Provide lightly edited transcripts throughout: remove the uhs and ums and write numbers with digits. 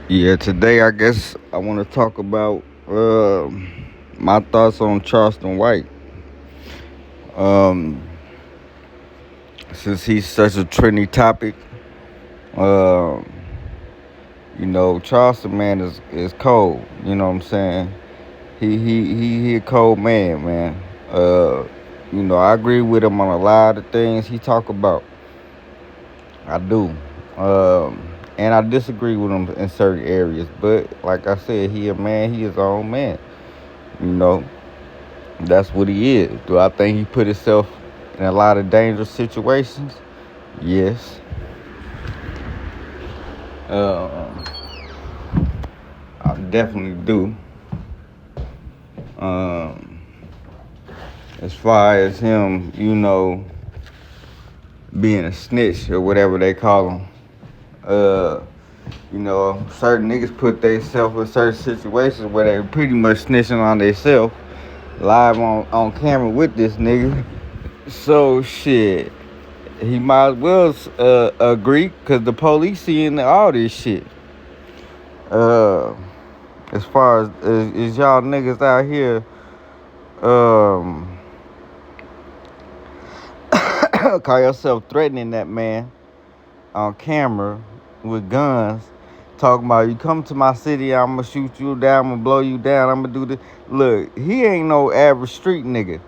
Yeah, today I guess I want to talk about my thoughts on Charleston White. Um, since he's such a trendy topic, um, Charleston man is cold. You know what I'm saying? He a cold man, man. Uh, I agree with him on a lot of things he talk about. I do. And I disagree with him in certain areas. But like I said, he a man. He his own man. You know. That's what he is. Do I think he put himself in a lot of dangerous situations? Yes. Uh, I definitely do. Um, as far as him, being a snitch or whatever they call him. Certain niggas put themselves in certain situations where they pretty much snitching on themselves live on camera with this nigga. So shit. He might as well agree because the police seeing all this shit. Uh, as far as y'all niggas out here, call yourself threatening that man on camera with guns, talking about you come to my city, I'm gonna shoot you down, I'm gonna blow you down, I'm gonna do this. Look, he ain't no average street nigga,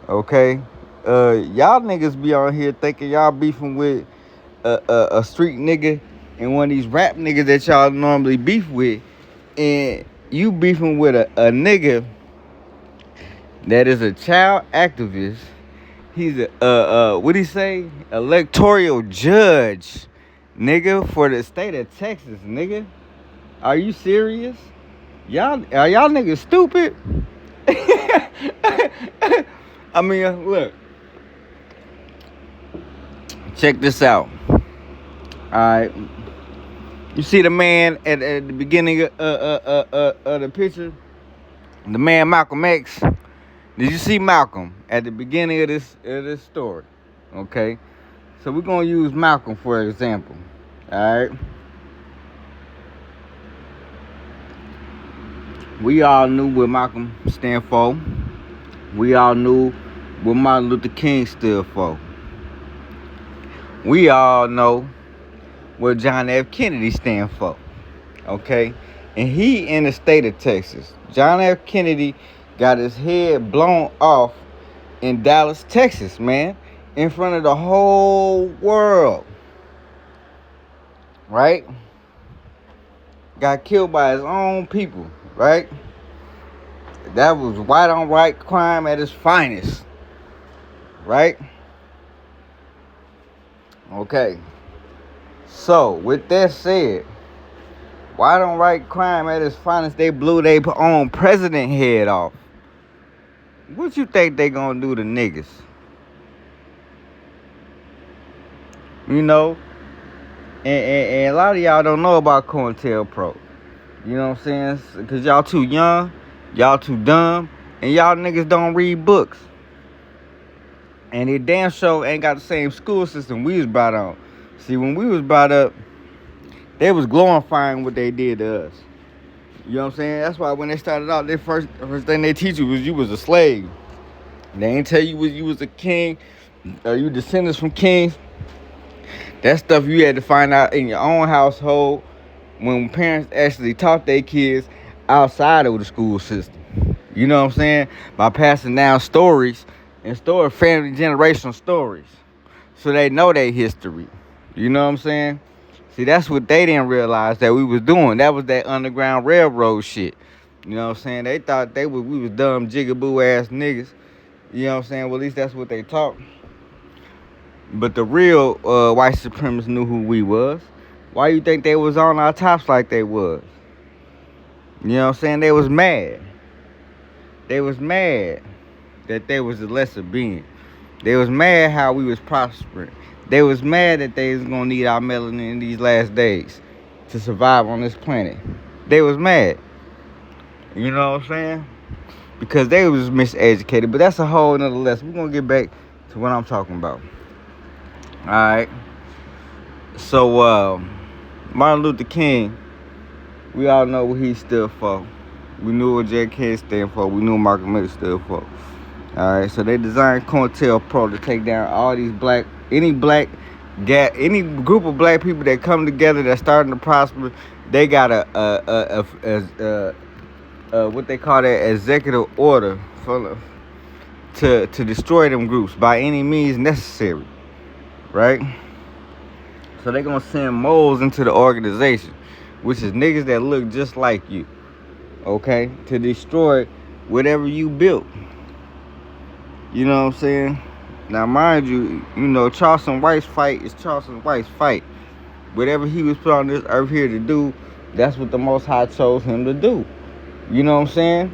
okay? Y'all niggas be on here thinking y'all beefing with a street nigga and one of these rap niggas that y'all normally beef with, and you beefing with a nigga that is a child activist. He's a what he say? Electoral judge, nigga, for the state of Texas, nigga. Are you serious? Y'all niggas stupid? I mean, look. Check this out. Alright. You see the man at the beginning of the picture? The man Malcolm X. Did you see Malcolm at the beginning of this story? Okay. So we're gonna use Malcolm for example. Alright. We all knew what Malcolm stand for. We all knew what Martin Luther King stood for. We all know what John F. Kennedy stand for. Okay? And he in the state of Texas. John F. Kennedy got his head blown off in Dallas, Texas, man. In front of the whole world. Right? Got killed by his own people. Right? That was white on white crime at its finest. Right? Okay. So, with that said, white on white crime at its finest, they blew their own president head off. What you think they gonna do to niggas? You know? And a lot of y'all don't know about COINTELPRO. You know what I'm saying? Because y'all too young, y'all too dumb, and y'all niggas don't read books. And they damn sure ain't got the same school system we was brought on. See, when we was brought up, they was glorifying what they did to us. You know what I'm saying? That's why when they started out, their first thing they teach you was a slave. They ain't tell you was a king, or you descendants from kings. That stuff you had to find out in your own household when parents actually taught their kids outside of the school system. You know what I'm saying? By passing down stories and family generational stories. So they know their history. You know what I'm saying? See, that's what they didn't realize that we was doing. That was that Underground Railroad shit. You know what I'm saying? They thought we was dumb jigaboo ass niggas. You know what I'm saying? Well, at least that's what they taught. But the real white supremacists knew who we was. Why you think they was on our tops like they was? You know what I'm saying? They was mad. They was mad that they was the lesser being. They was mad how we was prospering. They was mad that they was gonna need our melanin in these last days to survive on this planet. They was mad. You know what I'm saying? Because they was miseducated. But that's a whole nother lesson. We're gonna get back to what I'm talking about. Alright. So Martin Luther King We all know what he stood for. We knew what JK stand for. We knew what Malcolm X stood for. Alright, so they designed COINTELPRO to take down all these any group of black people that come together that's starting to prosper. They got a what they call that executive order to destroy them groups by any means necessary, right? So they gonna send moles into the organization, which is niggas that look just like you, okay, to destroy whatever you built. You know what I'm saying? Now, mind you, Charleston White's fight is Charleston White's fight. Whatever he was put on this earth here to do, that's what the Most High chose him to do. You know what I'm saying?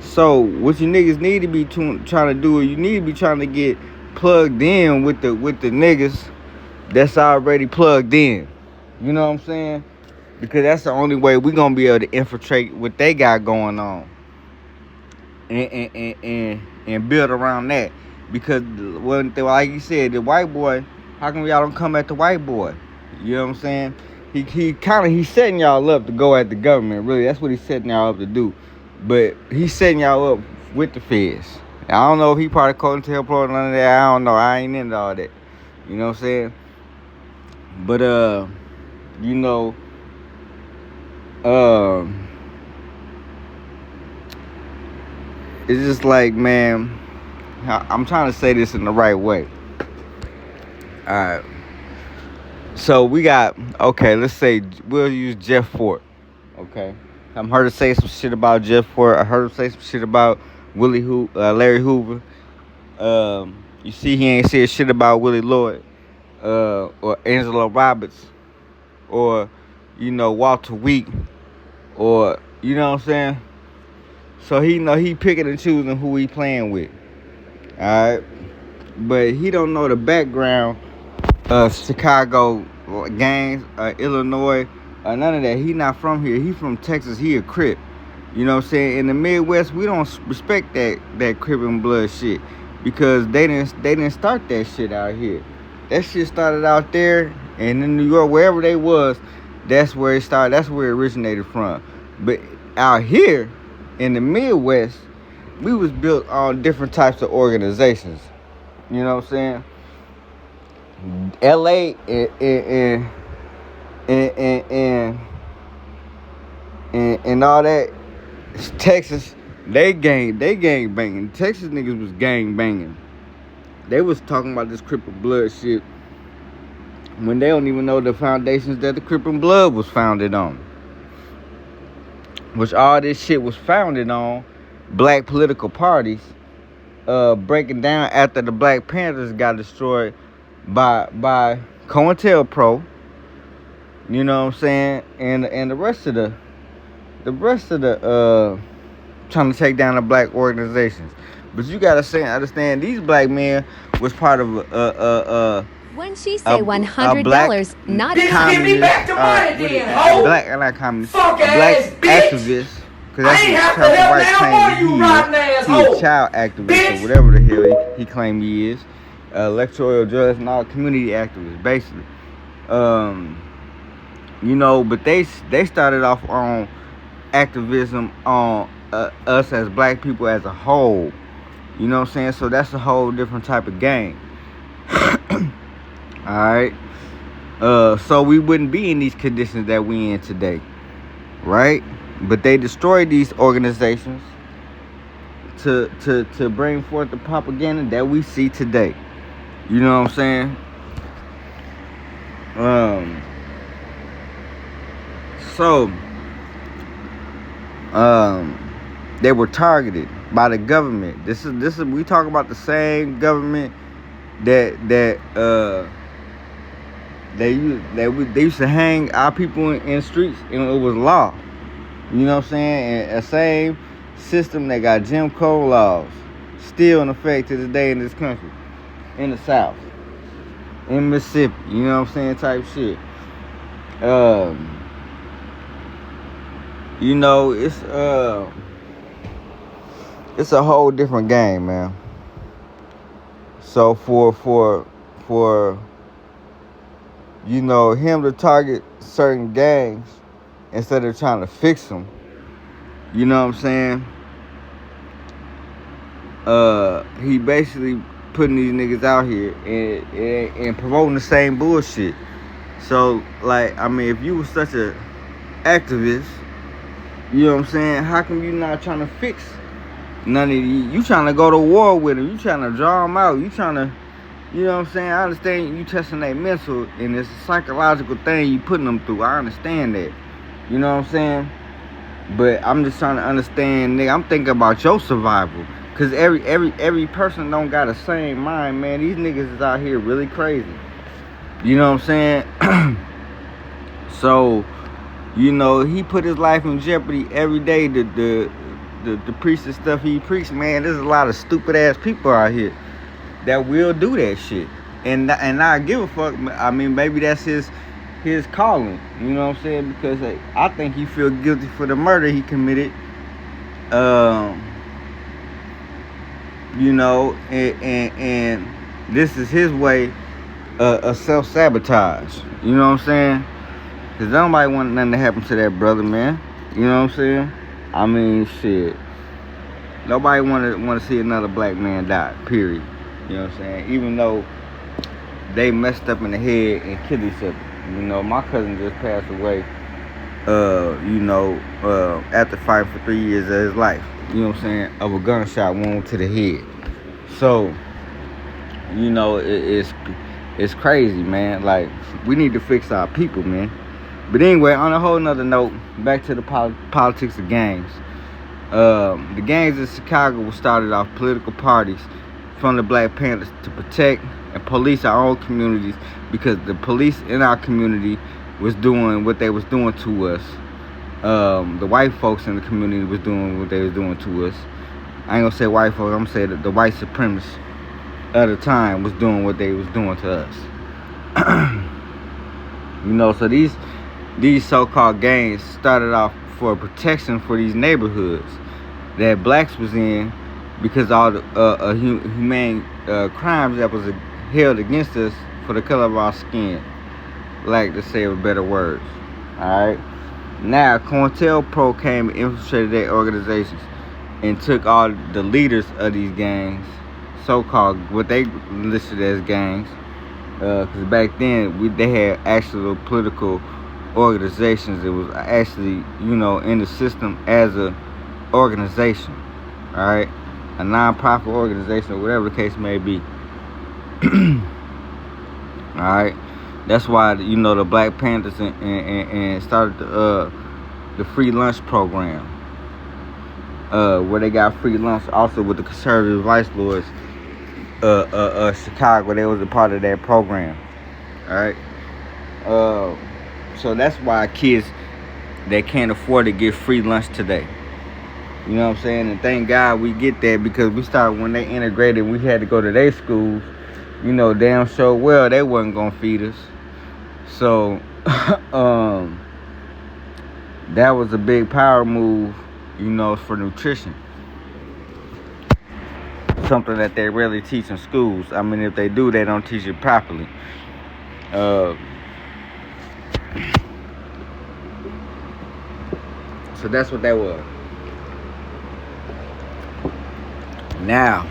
So, what you niggas need to be trying to do is you need to be trying to get plugged in with the niggas that's already plugged in. You know what I'm saying? Because that's the only way we're going to be able to infiltrate what they got going on. And build around that. Because, like you said, the white boy, how come y'all don't come at the white boy? You know what I'm saying? He's setting y'all up to go at the government. Really, that's what he's setting y'all up to do. But he's setting y'all up with the feds. I don't know if he part of COINTELPRO or none of that. I don't know. I ain't into all that. You know what I'm saying? But, it's just like, man, I'm trying to say this in the right way. Alright. So we got, okay, let's say we'll use Jeff Fort. Okay. I'm heard her say some shit about Jeff Fort. I heard him say some shit about Larry Hoover. You see he ain't said shit about Willie Lloyd. Or Angela Roberts. Or, Walter Week. Or, you know what I'm saying? So he picking and choosing who he playing with. Alright. But he don't know the background of Chicago gangs, Illinois, none of that. He not from here. He from Texas. He a Crip. You know what I'm saying? In the Midwest, we don't respect that Crip and blood shit. Because they didn't start that shit out here. That shit started out there, and in New York, wherever they was, that's where it started. That's where it originated from. But out here, in the Midwest, we was built on different types of organizations. You know what I'm saying? LA and all that, Texas, they gang banging. Texas niggas was gang banging. They was talking about this Crip and Blood shit when they don't even know the foundations that the Crip and Blood was founded on. Which all this shit was founded on black political parties breaking down after the Black Panthers got destroyed by COINTELPRO, you know what I'm saying, and the rest of the trying to take down the black organizations. But you gotta understand these black men was part of when she say $100, not communist, give me back the money then, ho! Not communist, black activist. Cause that's what Charleston White claimed he is. He a child activist or whatever the hell he claimed he is. Electoral justice and all community activists, basically. But they started off on activism on us as black people as a whole. You know what I'm saying? So that's a whole different type of game. Alright. So we wouldn't be in these conditions that we in today. Right? But they destroyed these organizations to bring forth the propaganda that we see today. You know what I'm saying? They were targeted by the government. This is we talk about the same government that they used to hang our people in the streets, and it was law. You know what I'm saying? And a same system that got Jim Crow laws still in effect to this day in this country, in the South, in Mississippi. You know what I'm saying? Type shit. It's a whole different game, man. So for him to target certain gangs instead of trying to fix them. You know what I'm saying? He basically putting these niggas out here and promoting the same bullshit. So, like, I mean, if you were such a activist, you know what I'm saying, how come you not trying to fix none of these? You trying to go to war with them. You trying to draw them out. You trying to, you know what I'm saying? I understand you testing their mental, and it's a psychological thing you putting them through. I understand that. You know what I'm saying? But I'm just trying to understand, nigga. I'm thinking about your survival. Cause every person don't got the same mind, man. These niggas is out here really crazy. You know what I'm saying? So, you know, he put his life in jeopardy every day. The preach the stuff he preached, man. There's a lot of stupid ass people out here that will do that shit, and I give a fuck. I mean, maybe that's his calling. You know what I'm saying? Because I think he feel guilty for the murder he committed. You know, and this is his way of self-sabotage. You know what I'm saying? Because nobody want nothing to happen to that brother, man. You know what I'm saying? I mean, shit. Nobody want to see another black man die, period. You know what I'm saying? Even though they messed up in the head and killed each other. You know, my cousin just passed away, you know, after fighting for 3 years of his life. You know what I'm saying? Of a gunshot wound to the head. So, you know, it's crazy, man. Like, we need to fix our people, man. But anyway, on a whole nother note, back to the politics of gangs. The gangs in Chicago were started off political parties from the Black Panthers to protect and police our own communities, because the police in our community was doing what they was doing to us. The white folks in the community was doing what they was doing to us. I ain't gonna say white folks, I'm gonna say that the white supremacists at the time was doing what they was doing to us. You know, so these so-called gangs started off for protection for these neighborhoods that blacks was in, because all the humane crimes that was held against us for the color of our skin, like to say with better words. Alright? Now, COINTELPRO came and infiltrated their organizations and took all the leaders of these gangs, so-called, what they listed as gangs, because back then, they had actual political organizations. It was actually, you know, in the system as a organization, alright? A non-profit organization, or whatever the case may be. Alright? That's why, you know, the Black Panthers and started the free lunch program, where they got free lunch also with the conservative vice lords Chicago. They was a part of that program. Alright? So that's why kids that can't afford to get free lunch today. You know what I'm saying? And thank God we get that, because we started when they integrated, we had to go to their schools. You know, damn sure well they wasn't gonna feed us. So that was a big power move, you know, for nutrition. Something that they rarely teach in schools. I mean, if they do, they don't teach it properly. So that's what that was. Now,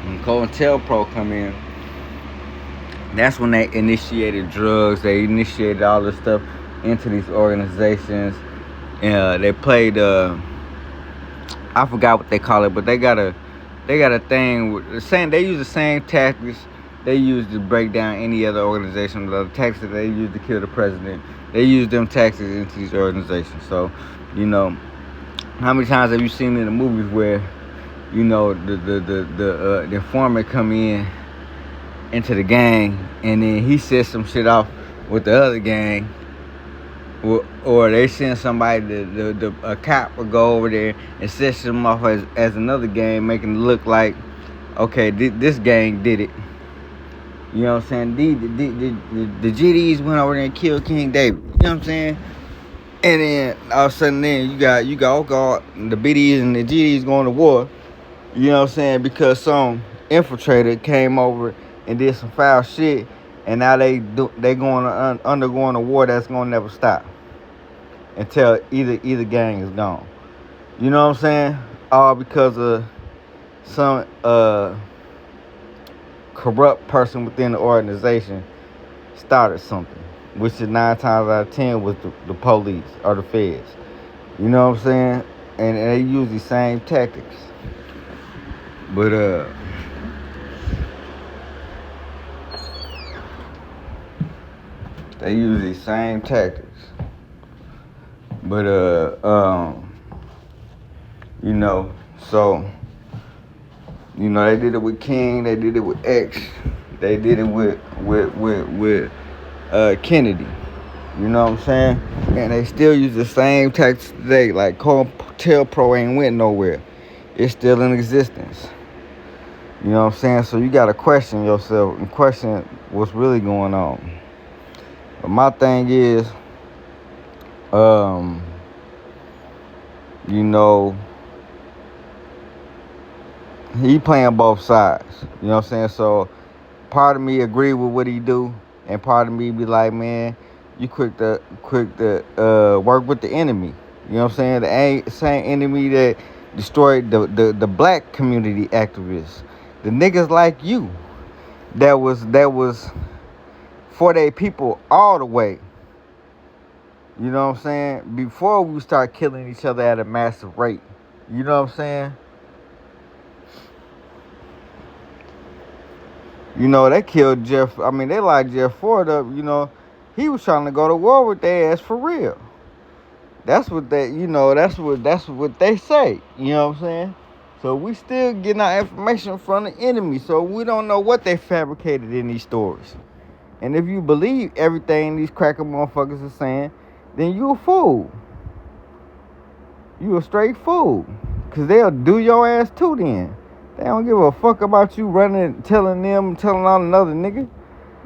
when COINTELPRO come in, that's when they initiated drugs. They initiated all this stuff into these organizations. They played, I forgot what they call it, but they got a thing with the same. They use the same tactics they use to break down any other organization. The tactics they use to kill the president, they use them tactics into these organizations. So, you know, how many times have you seen in the movies where, you know, the informant come into the gang, and then he sets some shit off with the other gang, or they send somebody, a cop will go over there and set them off as another gang, making it look like, okay, this gang did it. You know what I'm saying? The GDs went over there and killed King David. You know what I'm saying? And then all of a sudden, then you got the BDs and the GDs going to war. You know what I'm saying? Because some infiltrator came over and did some foul shit, and now they undergoing a war that's gonna never stop. until either gang is gone. You know what I'm saying? All because of some corrupt person within the organization started something, which is 9 times out of 10 was the police or the feds. You know what I'm saying? And they use the same tactics. But they use these same tactics. But you know, so you know they did it with King, they did it with X, they did it with Kennedy. You know what I'm saying? And they still use the same tactics today. Like COINTELPRO ain't went nowhere. It's still in existence. You know what I'm saying? So you gotta question yourself and question what's really going on. But my thing is, you know, he playing both sides. You know what I'm saying? So part of me agree with what he do, and part of me be like, man, you quick to work with the enemy. You know what I'm saying? The same enemy that destroyed the black community activists, the niggas like you, that was for their people all the way. You know what I'm saying? Before we start killing each other at a massive rate. You know what I'm saying? You know, they killed Jeff. I mean, they locked Jeff Ford up. You know, he was trying to go to war with their ass for real. That's what they, you know, that's what they say. You know what I'm saying? So we still getting our information from the enemy. So we don't know what they fabricated in these stories. And if you believe everything these cracker motherfuckers are saying, then you a fool. You a straight fool. Because they'll do your ass too then. They don't give a fuck about you running, telling on another nigga.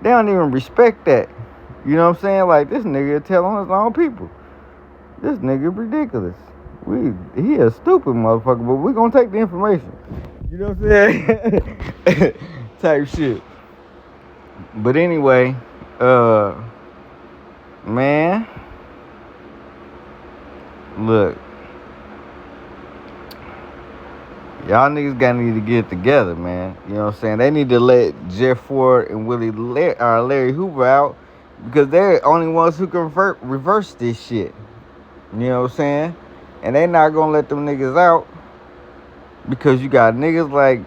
They don't even respect that. You know what I'm saying? Like, this nigga telling his own people. This nigga ridiculous. He a stupid motherfucker, but we gonna take the information. You know what I'm saying? Type shit. But anyway, man, look. Y'all niggas gotta need to get it together, man. You know what I'm saying? They need to let Jeff Ford and Larry Hoover out, because they're the only ones who can reverse this shit. You know what I'm saying? And they not gonna let them niggas out, because you got niggas like,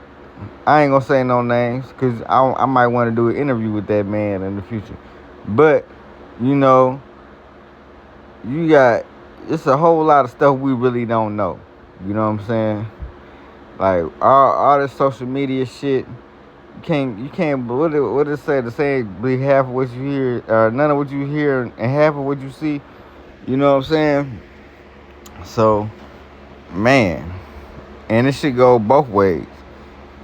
I ain't gonna say no names, because I might want to do an interview with that man in the future. But, you know, it's a whole lot of stuff we really don't know. You know what I'm saying? Like, all this social media shit, you can't, what it say? To say believe half of what you hear, or none of what you hear, and half of what you see. You know what I'm saying? So, man, and it should go both ways.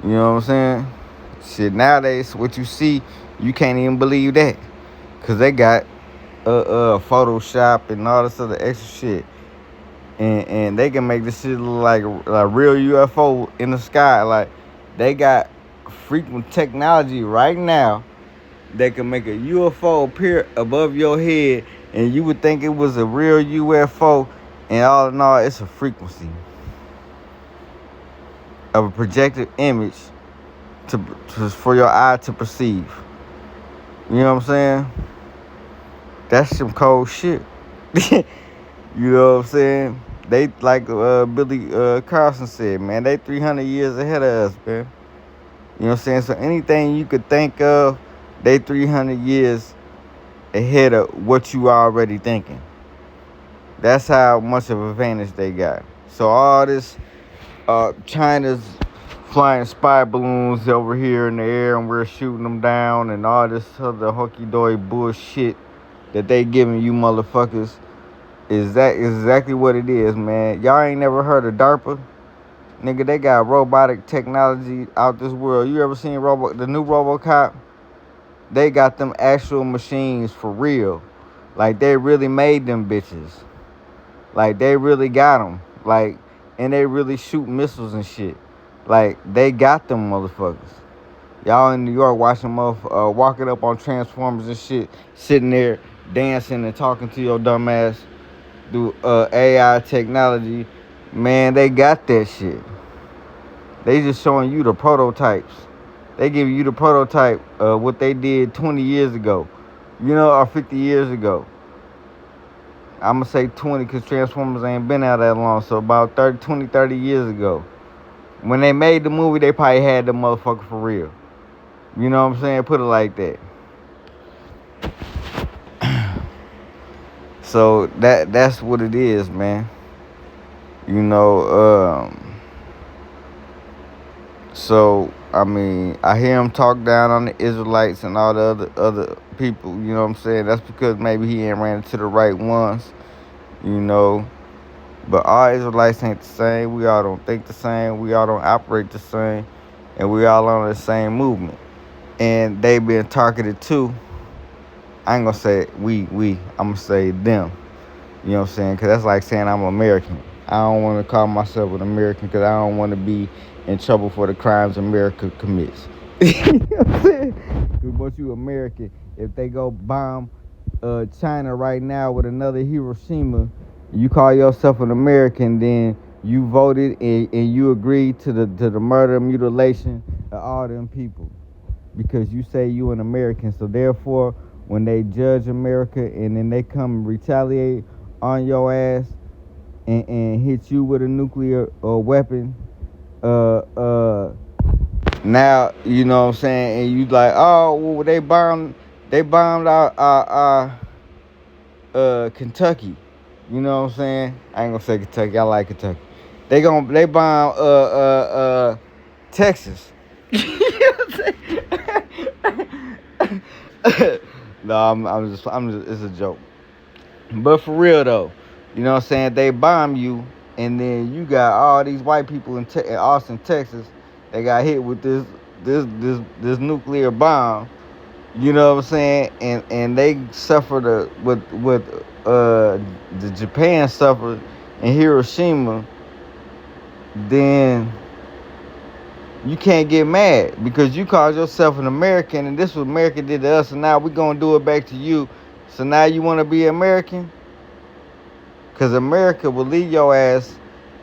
You know what I'm saying? Shit, nowadays, what you see, you can't even believe that. Because they got Photoshop and all this other extra shit. And they can make this shit look like a real UFO in the sky. Like, they got frequent technology right now that can make a UFO appear above your head, and you would think it was a real UFO, and all in all, it's a frequency of a projected image for your eye to perceive. You know what I'm saying? That's some cold shit. You know what I'm saying? They, like Billy Carlson said, man, they 300 years ahead of us, man. You know what I'm saying? So anything you could think of, they 300 years ahead of what you already thinking. That's how much of an advantage they got. So all this, China's flying spy balloons over here in the air and we're shooting them down, and all this other hokey-dory bullshit that they giving you motherfuckers, is exactly what it is, man. Y'all ain't never heard of DARPA? Nigga, they got robotic technology out this world. You ever seen the new RoboCop? They got them actual machines for real. Like, they really made them bitches. Like, they really got them. Like, and they really shoot missiles and shit. Like, they got them motherfuckers. Y'all in New York watching walking up on Transformers and shit, sitting there dancing and talking to your dumb ass. through AI technology, man, they got that shit. They just showing you the prototypes. They give you the prototype of what they did 20 years ago, or 50 years ago. I'm going to say 20 because Transformers ain't been out that long. So about 30 years ago. When they made the movie, they probably had the motherfucker for real. You know what I'm saying? Put it like that. So that's what it is, man. So I mean, I hear him talk down on the Israelites and all the other people. You know what I'm saying? That's because maybe he ain't ran into the right ones. But all Israelites ain't the same. We all don't think the same. We all don't operate the same, and we all on the same movement. And they been targeted too. I ain't gonna say we. I'm gonna say them. You know what I'm saying? Because that's like saying I'm American. I don't want to call myself an American because I don't want to be in trouble for the crimes America commits. You know what I'm saying? Because once you American, if they go bomb China right now with another Hiroshima, you call yourself an American, then you voted and you agreed to the murder, mutilation of all them people. Because you say you an American. So therefore, when they judge America and then they come and retaliate on your ass and hit you with a nuclear weapon, now you know what I'm saying, and you like, oh well, they bombed our Kentucky. You know what I'm saying? I ain't gonna say Kentucky. I like Kentucky. They bomb Texas. You know what I'm saying? No, I'm just it's a joke. But for real though, you know what I'm saying? They bomb you, and then you got all these white people in Austin, Texas. They got hit with this nuclear bomb. You know what I'm saying? And they suffered what the Japan suffered in Hiroshima. Then you can't get mad because you called yourself an American, and this is what America did to us, and now we're gonna do it back to you. So now you want to be American? Because America will leave your ass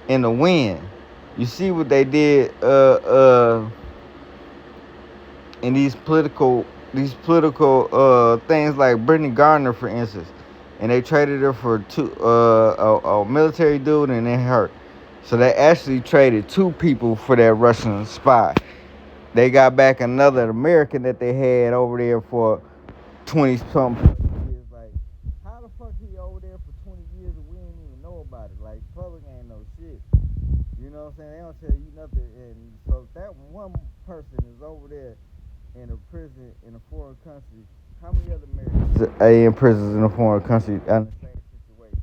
in the wind. You see what they did in these political things like Brittany Gardner, for instance. And they traded her for a military dude, and it hurt. So they actually traded two people for that Russian spy. They got back another American that they had over there for 20-something years. Like, how the fuck he over there for 20 years and we didn't even know about it? Like, public ain't no shit. You know what I'm saying? They don't tell you nothing. And so if that one person is over there in a prison in a foreign country, how many other Americans are in prisons in a foreign country in the same situation?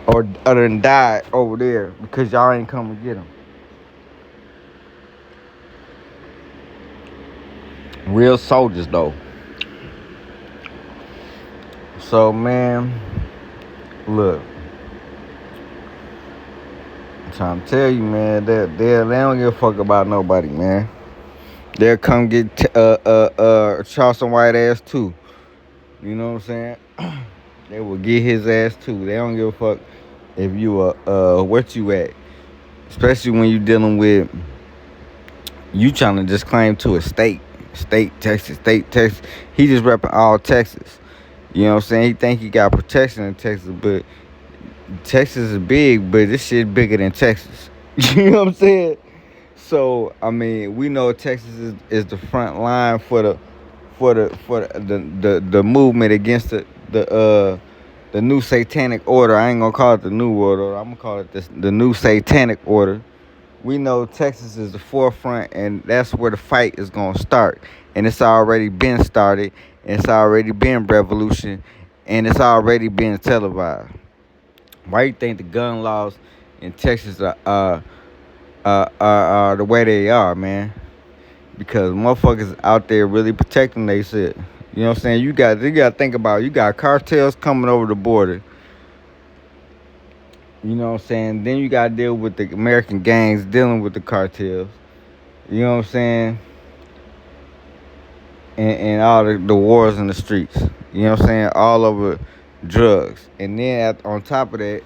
Or other than died over there because y'all ain't come to get them. Real soldiers though. So man, look, I'm trying to tell you, man, that they don't give a fuck about nobody, man. They'll come get Charleston White ass too. You know what I'm saying? They will get his ass too. They don't give a fuck if you what you at. Especially when you dealing with you trying to just claim to a state Texas. He just repping all Texas. You know what I'm saying? He think he got protection in Texas, but Texas is big, but this shit bigger than Texas. You know what I'm saying? So I mean, we know Texas is the front line for the movement against the new satanic order. I ain't gonna call it the new order. I'm gonna call it the new satanic order. We know Texas is the forefront, and that's where the fight is gonna start. And it's already been started, and it's already been revolution, and it's already been televised. Why you think the gun laws in Texas are the way they are, man? Because motherfuckers out there really protecting they shit. You know what I'm saying? You got to think about it. You got cartels coming over the border. You know what I'm saying? Then you got to deal with the American gangs dealing with the cartels. You know what I'm saying? And all the wars in the streets. You know what I'm saying? All over drugs. And then on top of that,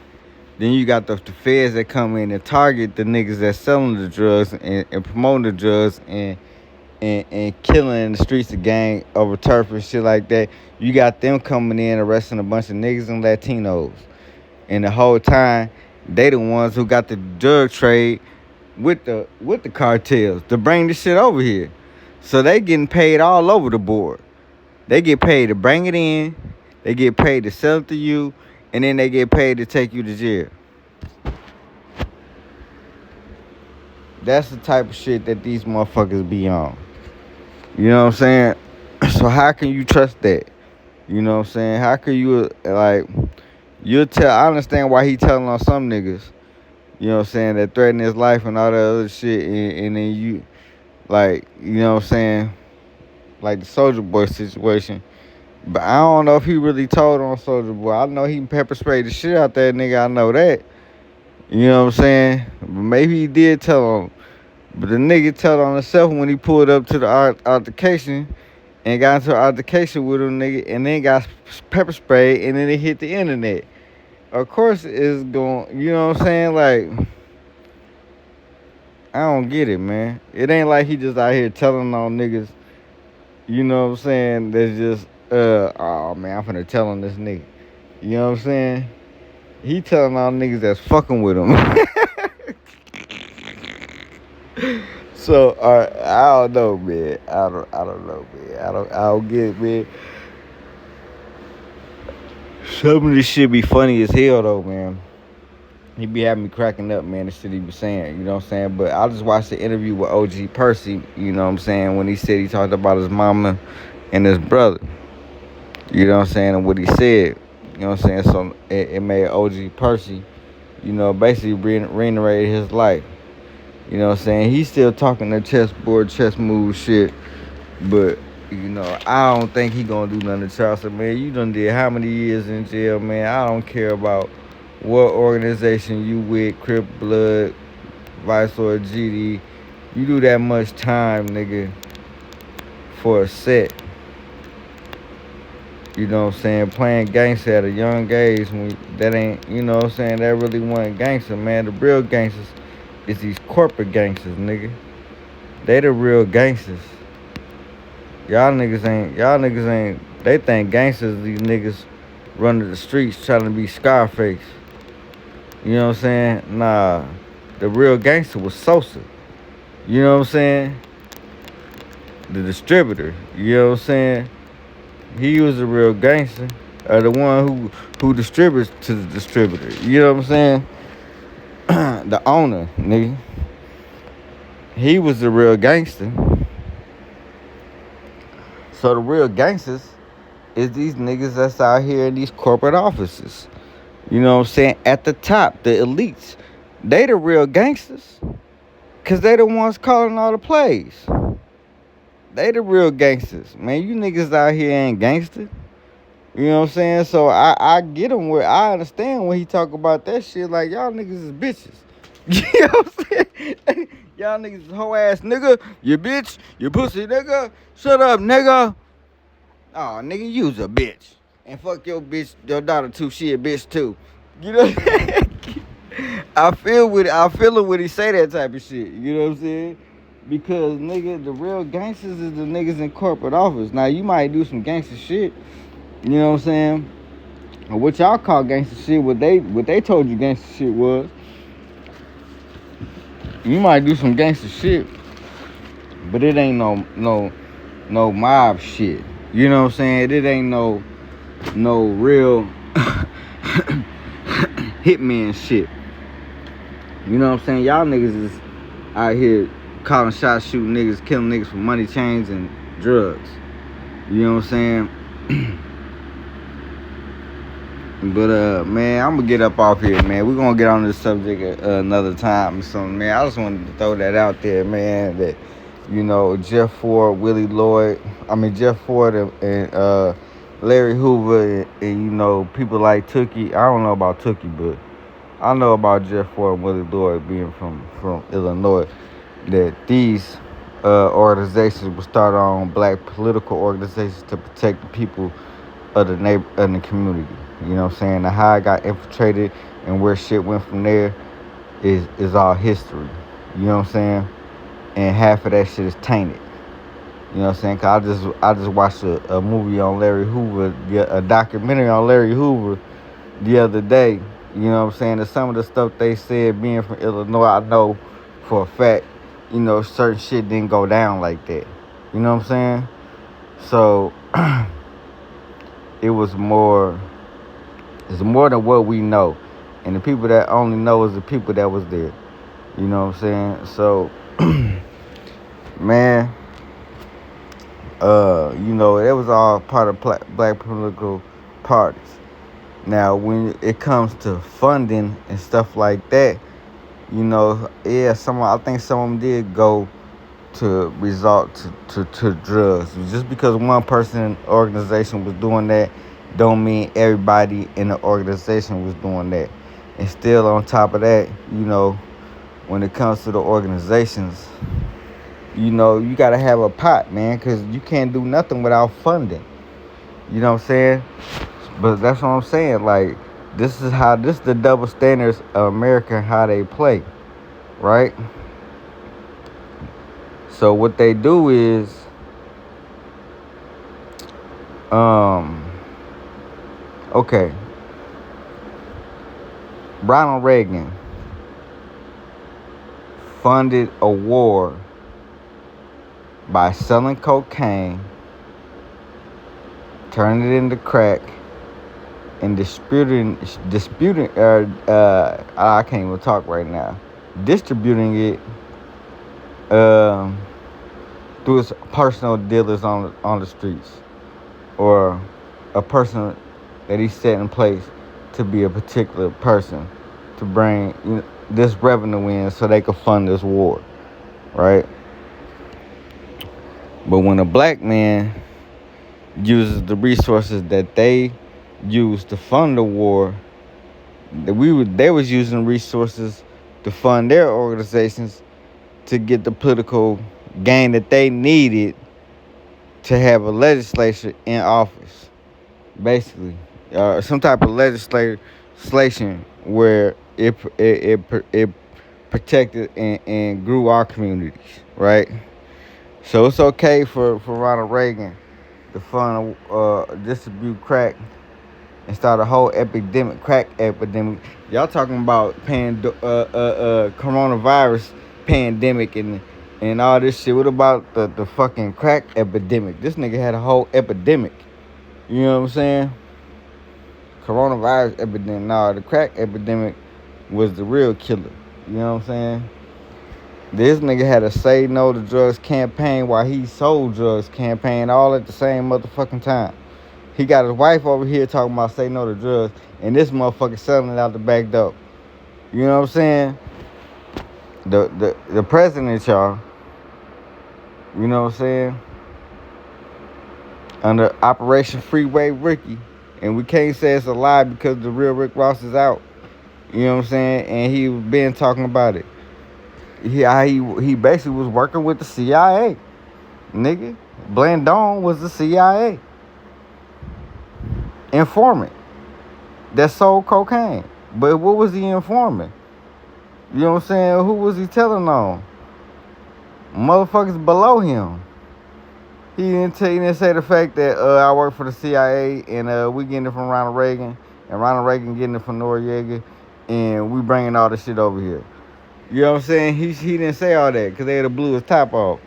then you got the feds that come in and target the niggas that's selling the drugs and promoting the drugs and killing in the streets of gang over turf and shit like that. You got them coming in arresting a bunch of niggas and Latinos. And the whole time, they the ones who got the drug trade with the cartels to bring the shit over here. So they getting paid all over the board. They get paid to bring it in, they get paid to sell it to you, and then they get paid to take you to jail. That's the type of shit that these motherfuckers be on. You know what I'm saying? So how can you trust that? You know what I'm saying? How can you, like, you'll tell, I understand why he telling on some niggas, you know what I'm saying, that threaten his life and all that other shit, and then you, like, you know what I'm saying, like the Soulja Boy situation. But I don't know if he really told on Soulja Boy. I know he pepper sprayed the shit out that nigga, I know that. You know what I'm saying? But maybe he did tell on. But the nigga told on himself when he pulled up to the altercation and got into an altercation with him, nigga, and then got pepper sprayed, and then it hit the internet. Of course it's going, you know what I'm saying? Like, I don't get it, man. It ain't like he just out here telling on niggas, you know what I'm saying, that's just, oh man, I'm finna tell on this nigga. You know what I'm saying? He telling on niggas that's fucking with him. So, I don't know, man. I don't know, man. I don't get it, man. Some of this shit be funny as hell, though, man. He be having me cracking up, man, the shit he be saying, you know what I'm saying? But I just watched the interview with OG Percy, you know what I'm saying, when he said he talked about his mama and his brother. You know what I'm saying? And what he said, you know what I'm saying? So it made OG Percy, you know, basically reiterate his life. You know what I'm saying? He's still talking that chessboard, chess move shit. But, you know, I don't think he gonna do nothing to Charleston, man. You done did how many years in jail, man? I don't care about what organization you with, Crip Blood, Vice or GD. You do that much time, nigga, for a set. You know what I'm saying? Playing gangster at a young age, that ain't, you know what I'm saying? That really wasn't gangster, man. The real gangsters is these corporate gangsters, nigga. They the real gangsters. Y'all niggas ain't, they think gangsters, these niggas running the streets trying to be Scarface. You know what I'm saying? Nah, the real gangster was Sosa. You know what I'm saying? The distributor. You know what I'm saying? He was the real gangster, or the one who distributes to the distributor. You know what I'm saying? The owner, nigga. He was the real gangster. So the real gangsters is these niggas that's out here in these corporate offices. You know what I'm saying? At the top, the elites. They the real gangsters. Cause they the ones calling all the plays. They the real gangsters. Man, you niggas out here ain't gangster. You know what I'm saying? So I get him where I understand when he talk about that shit. Like, y'all niggas is bitches. You know what I'm saying? Y'all niggas is hoe ass nigga. You bitch. You pussy nigga. Shut up, nigga. Oh, nigga, you's a bitch. And fuck your bitch, your daughter too. She a bitch too. You know what I'm saying? I feel it when he say that type of shit. You know what I'm saying? Because, nigga, the real gangsters is the niggas in corporate office. Now, you might do some gangster shit. You know what I'm saying? Or what y'all call gangster shit, what they told you gangster shit was. You might do some gangster shit, but it ain't no mob shit. You know what I'm saying? It ain't no real hitman shit. You know what I'm saying? Y'all niggas is out here calling shots, shooting niggas, killing niggas for money chains and drugs. You know what I'm saying? But man, I'm gonna get up off here, man. We're gonna get on this subject another time or something, man. I just wanted to throw that out there, man, that, you know, Jeff Ford, Jeff Ford and Larry Hoover and, you know, people like Tookie. I don't know about Tookie, but I know about Jeff Ford and Willie Lloyd being from Illinois, that these organizations will start on black political organizations to protect the people of the community. You know what I'm saying? And how it got infiltrated and where shit went from there is all history. You know what I'm saying? And half of that shit is tainted. You know what I'm saying? Cause I just watched a movie on Larry Hoover, a documentary on Larry Hoover the other day. You know what I'm saying? And some of the stuff they said, being from Illinois, I know for a fact, you know, certain shit didn't go down like that. You know what I'm saying? So it's more than what we know. And the people that only know is the people that was there. You know what I'm saying? So man, you know, it was all part of black political parties. Now, when it comes to funding and stuff like that, you know, yeah, I think some of them did go to resort to drugs. Just because one person in the organization was doing that, don't mean everybody in the organization was doing that. And still on top of that, you know, when it comes to the organizations, you know, you got to have a pot, man, because you can't do nothing without funding. You know what I'm saying? But that's what I'm saying. Like, this is the double standards of America, how they play, right? So what they do is, okay, Ronald Reagan funded a war by selling cocaine, turning it into crack, and disputing I can't even talk right now, distributing it through his personal dealers on the streets, or a person that he set in place to be a particular person to bring, you know, this revenue in so they could fund this war, right? But when a black man uses the resources that they use to fund the war, they was using resources to fund their organizations to get the political gain that they needed to have a legislature in office, basically, some type of legislation where it protected and grew our communities, right? So it's okay for Ronald Reagan to fund distribute crack and start a whole crack epidemic. Y'all talking about coronavirus pandemic and all this shit. What about the fucking crack epidemic? This nigga had a whole epidemic. You know what I'm saying? Coronavirus epidemic. Nah, the crack epidemic was the real killer. You know what I'm saying? This nigga had a say no to drugs campaign while he sold drugs campaign all at the same motherfucking time. He got his wife over here talking about say no to drugs, and this motherfucker selling it out the back door. You know what I'm saying? The president, y'all, you know what I'm saying? Under Operation Freeway Ricky, and we can't say it's a lie because the real Rick Ross is out. You know what I'm saying? And he been talking about it. He basically was working with the CIA, nigga. Blandon was the CIA informant that sold cocaine. But what was he informing? You know what I'm saying? Who was he telling on? Motherfuckers below him. He didn't say the fact that I work for the CIA and we getting it from Ronald Reagan and Ronald Reagan getting it from Noriega and we bringing all this shit over here. You know what I'm saying? He didn't say all that because they had to blew his top off.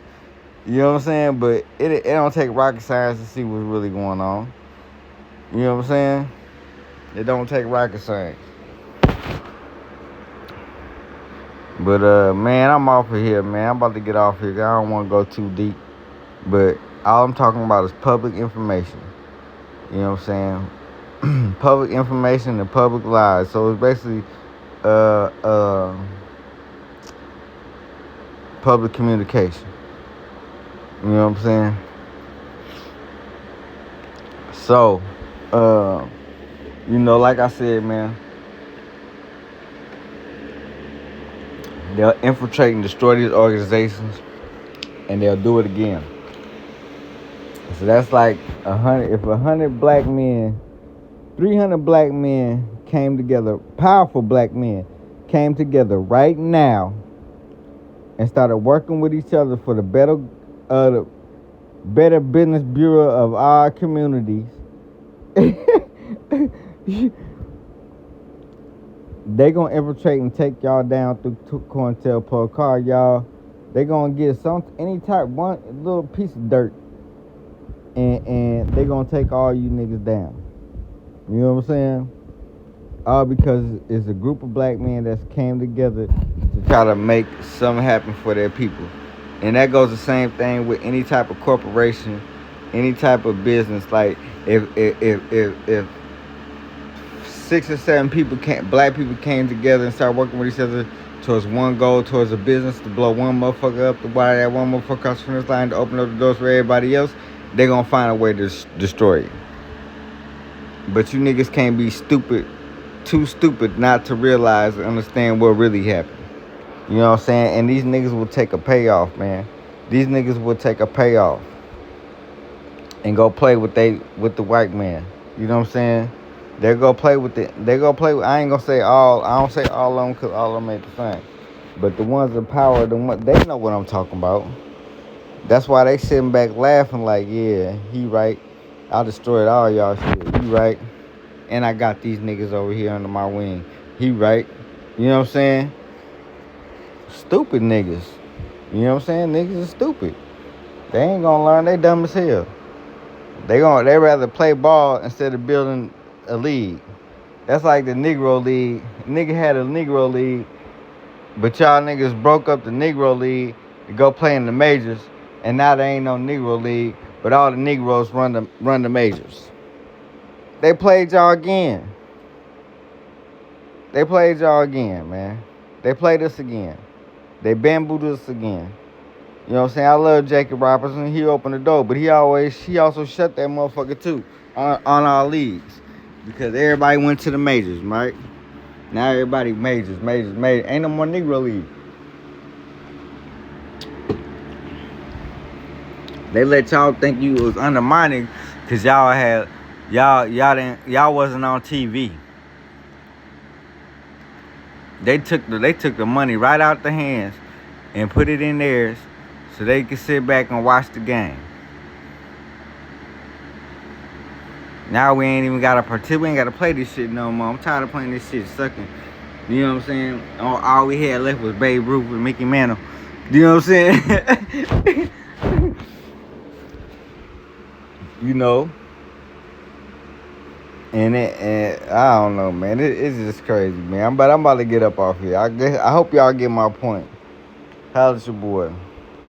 You know what I'm saying? But it don't take rocket science to see what's really going on. You know what I'm saying? It don't take rocket science. But man, I'm off of here, man. I'm about to get off here. I don't want to go too deep. But all I'm talking about is public information. You know what I'm saying? Public information and public lies. So it's basically public communication. You know what I'm saying? So, you know, like I said, man, they'll infiltrate and destroy these organizations, and they'll do it again. So that's like 100. If 100 black men 300 black men came together, powerful black men came together right now and started working with each other for the better business bureau of our communities. They gonna infiltrate and take y'all down through COINTELPRO. Call y'all. They gonna get one little piece of dirt, and they gonna take all you niggas down. You know what I'm saying? All because it's a group of black men that came together to try to make something happen for their people. And that goes the same thing with any type of corporation, any type of business. Like if 6 or 7 black people came together and started working with each other towards one goal, towards a business, to blow one motherfucker up, to wire that one motherfucker across the finish line, to open up the doors for everybody else, they gonna find a way to destroy it. But you niggas can't be too stupid not to realize and understand what really happened. You know what I'm saying? And these niggas will take a payoff, man. These niggas will take a payoff and go play with the white man. You know what I'm saying? They go play with it. I ain't gonna say all. I don't say all of them because all of them ain't the same. But the ones in power, they know what I'm talking about. That's why they sitting back laughing like, yeah, he right. I destroyed all y'all shit. He right. And I got these niggas over here under my wing. He right. You know what I'm saying? Stupid niggas. You know what I'm saying? Niggas are stupid. They ain't gonna learn. They dumb as hell. They rather play ball instead of building a league. That's like the Negro League. Nigga had a Negro League, but y'all niggas broke up the Negro League to go play in the majors, and now there ain't no Negro League, but all the Negroes run the majors. They played y'all again. Man. They played us again. They bambooed us again. You know what I'm saying? I love Jacob Robertson. He opened the door, but he also shut that motherfucker too on our leagues because everybody went to the majors, right? Now everybody majors. Ain't no more Negro League. They let y'all think you was undermining because y'all wasn't on TV. They took the money right out the hands and put it in theirs so they could sit back and watch the game. Now we ain't even gotta participate. We ain't gotta play this shit no more. I'm tired of playing this shit sucking. You know what I'm saying? All we had left was Babe Ruth and Mickey Mantle. You know what I'm saying? You know. And I don't know, man. It's just crazy, man. But I'm about to get up off here. I hope y'all get my point. How's your boy?